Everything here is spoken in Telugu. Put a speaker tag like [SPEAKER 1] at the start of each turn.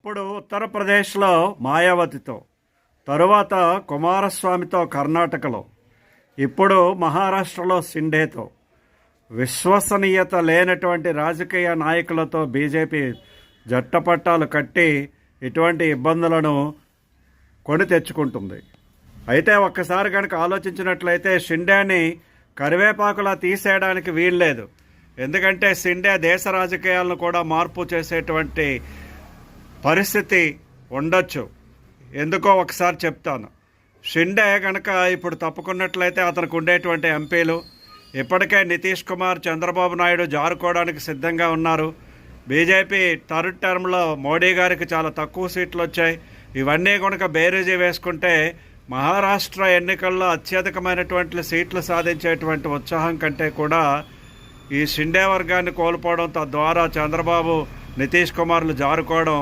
[SPEAKER 1] ఇప్పుడు ఉత్తరప్రదేశ్లో మాయావతితో, తరువాత కుమారస్వామితో కర్ణాటకలో, ఇప్పుడు మహారాష్ట్రలో షిండేతో విశ్వసనీయత లేనటువంటి రాజకీయ నాయకులతో బీజేపీ జట్టపట్టాలు కట్టి ఇటువంటి ఇబ్బందులను కొని తెచ్చుకుంటుంది. అయితే ఒక్కసారి కనుక ఆలోచించినట్లయితే షిండేని కరివేపాకులా తీసేయడానికి వీల్లేదు. ఎందుకంటే షిండే దేశ రాజకీయాలను కూడా మార్పు చేసేటువంటి పరిస్థితి ఉండొచ్చు. ఎందుకో ఒకసారి చెప్తాను. షిండే కనుక ఇప్పుడు తప్పుకున్నట్లయితే అతనికి ఉండేటువంటి ఎంపీలు ఇప్పటికే నితీష్ కుమార్, చంద్రబాబు నాయుడు జారుకోవడానికి సిద్ధంగా ఉన్నారు. బీజేపీ థర్డ్ టర్మ్లో మోడీ గారికి చాలా తక్కువ సీట్లు వచ్చాయి. ఇవన్నీ కనుక బేరీజీ వేసుకుంటే మహారాష్ట్ర ఎన్నికల్లో అత్యధికమైనటువంటి సీట్లు సాధించేటువంటి ఉత్సాహం కంటే కూడా ఈ షిండే వర్గాన్ని కోల్పోవడం, తద్వారా చంద్రబాబు, నితీష్ కుమార్లు జారుకోవడం